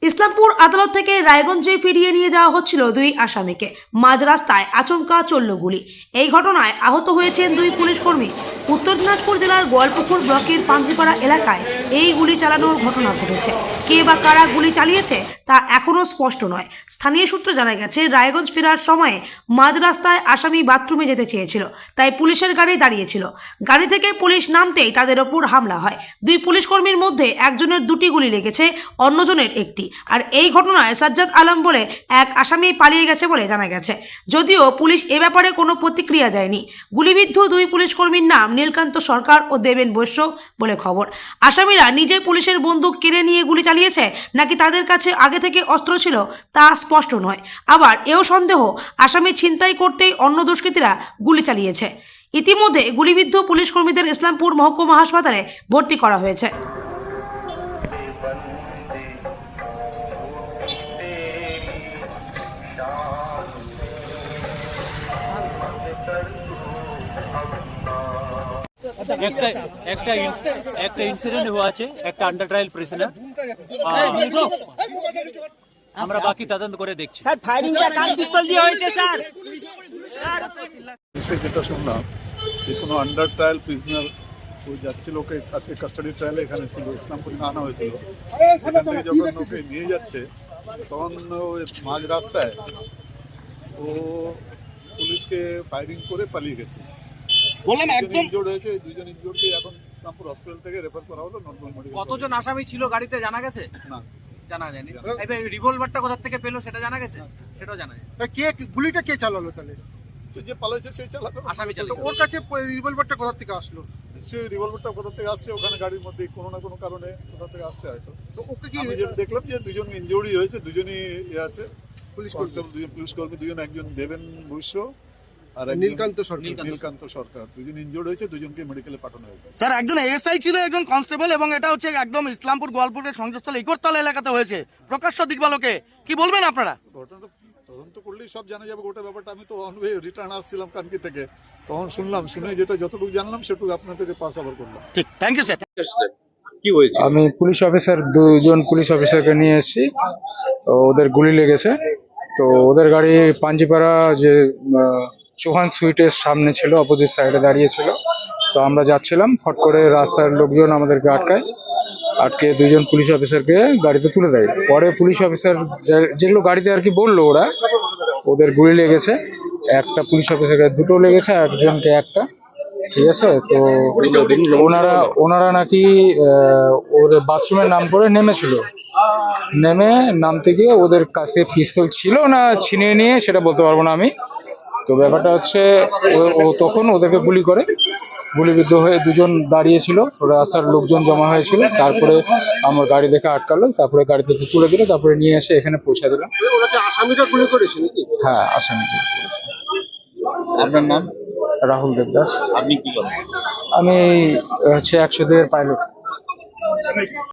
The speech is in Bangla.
ইসলামপুর আদালত থেকে রায়গঞ্জে ফিরিয়ে নিয়ে যাওয়া হচ্ছিল দুই আসামিকে। মাঝ রাস্তায় আচমকা চলল গুলি। এই ঘটনায় আহত হয়েছেন দুই পুলিশকর্মী। উত্তর দিনাজপুর জেলার গোয়ালপুকুর ব্লকের পাঞ্জিপাড়া এলাকায় এই গুলি চালানোর ঘটনা ঘটেছে। কে বা কারা গুলি চালিয়েছে তা এখনও স্পষ্ট নয়। স্থানীয় সূত্রে জানা গেছে, রায়গঞ্জ ফেরার সময়ে মাঝ রাস্তায় আসামি বাথরুমে যেতে চেয়েছিল, তাই পুলিশের গাড়ি দাঁড়িয়েছিল। গাড়ি থেকে পুলিশ নামতেই তাদের ওপর হামলা হয়। দুই পুলিশকর্মীর মধ্যে একজনের দুটি গুলি লেগেছে, অন্যজনের একটি। আর এই ঘটনায় সাজ্জাদ আলম বলে এক আসামি পালিয়ে গেছে বলে জানা গেছে, যদিও পুলিশ এ ব্যাপারে কোনো প্রতিক্রিয়া দেয়নি। গুলিবিদ্ধ দুই পুলিশকর্মীর নাম নীলকান্ত সরকার ও দেবেন বৈশ্য বলে খবর। আসামিরা নিজে পুলিশের বন্দুক কেড়ে নিয়ে গুলি চালিয়েছে নাকি তাদের কাছে আগে থেকে অস্ত্র ছিল তা স্পষ্ট নয়। আবার এও সন্দেহ, আসামি ছিনতাই করতেই অন্য দুষ্কৃতীরা গুলি চালিয়েছে। ইতিমধ্যে গুলিবিদ্ধ পুলিশকর্মীদের ইসলামপুর মহকুমা হাসপাতালে ভর্তি করা হয়েছে। একটা ইনসিডেন্ট হওয়া আছে, একটা আন্ডার ট্রায়াল প্রিজনার। আমরা বাকি তদন্ত করে দেখছি। স্যার ফায়ারিংটা কার পিস্তল দিয়ে হয়েছে স্যার? যেটা শুনলাম যে কোনো আন্ডার ট্রায়াল প্রিজনার ওই যাচ্ছিল, ওকে আজকে কাস্টাডি ট্রায়ালে এখানে ছিল, ইসলামপুরে আনা হয়েছিল। এখান থেকে যখন ওকে নিয়ে যাচ্ছে তখন ওই মাঝ রাস্তায় ও পুলিশকে ফায়ারিং করে পালিয়ে গেছে। ইনজোর্ড হয়েছে, দুইজন ইনজোর্ডকে এখন ইসলামপুর হসপিটাল থেকে রেফার করা হলো নর্মাল মেডিকেল। কতজন আসামি ছিল গাড়িতে জানা গেছে? না, জানা যায়নি। এবার রিভলভারটা কোথা থেকে পেলো সেটা জানা গেছে? সেটাও জানা যায়। কে গুলিটা কে চালালো তাহলে? তো যে পালাইছে সেই চালাবে। আসামি চালিয়েছে। ওর কাছে রিভলভারটা কোথা থেকে আসলো? নিশ্চয়ই রিভলভারটা কোথা থেকে আসছে, ওখানে গাড়ির মধ্যে কোনো না কোনো কারণে কোথা থেকে আসছে হয়তো। তো ওকে কি আমি যেটা দেখলাম যে দুজন ইনজুরি হয়েছে, দুজনই ইয়ে আছে পুলিশ কনস্টেবল, দুজন পুলিশ কর্মী, দুজন, একজন দেবেন বৈশ্য আর নীলকান্ত সরকার, দুজন ইনজুর্ড হয়েছে, দুজনকে মেডিকেলে পাঠানো হয়েছে। স্যার একজন এএসআই ছিল, একজন কনস্টেবল, এবং এটা হচ্ছে একদম ইসলামপুর গোয়ালপুরের সংযোগস্থল ইকরতলা এলাকাতে হয়েছে। প্রকাশ্য দিকবালকে কি বলবেন আপনারা? ঘটনাটা তদন্ত করলেই সব জানা যাবে গোটা ব্যাপারটা। আমি তো অন ওয়ে রিটার্ন আসছিলাম কানকি থেকে, তখন শুনলাম, শুনে যেটা যতটুকু জানলাম সেটুকু আপনাদেরকে পাস আবার করলাম। ঠিক, থ্যাংক ইউ স্যার। কি হয়েছে? আমি পুলিশ অফিসার, দুজন পুলিশ অফিসারকে নিয়ে এসেছি। তো ওদের গুলি লেগেছে। তো ওদের গাড়ি পাঞ্জিপাড়া যে চৌহান সুইটের সামনে ছিল, অপোজিট সাইডে দাঁড়িয়েছিল। তো আমরা যাচ্ছিলাম, ফট করে রাস্তার লোকজন আমাদেরকে আটকে দুজন পুলিশ অফিসারকে গাড়িতে তুলে দেয়। পরে পুলিশ অফিসার যেগুলো গাড়িতে আর কি বললো, ওদের গুলি লেগেছে। একটা পুলিশ অফিসারকে দুটো লেগেছে, একজনকে একটা। ঠিক আছে। তো ওনারা নাকি ওর বাথরুমের নাম করে নেমেছিল। নামতে গিয়ে ওদের কাছে পিস্তল ছিল না ছিনিয়ে নিয়ে সেটা বলতে পারবো না আমি। তো ব্যাপারটা হচ্ছে ও তখন ওদেরকে গুলি করে, গুলিবিদ্ধ হয়ে দুজন দাঁড়িয়েছিল, রাস্তার লোকজন জমা হয়েছিল। তারপরে আমার গাড়ি দেখে আটকালো, তারপরে গাড়ি থেকে তুলে দিল, তারপরে নিয়ে এসে এখানে পৌঁছে দিলাম। আসামিটা গুলি করেছে নাকি? হ্যাঁ, আসামিকে করেছে। আপনার নাম? রাহুল দেবদাস। আপনি কি করেন? আমি হচ্ছে 102 পাইলট।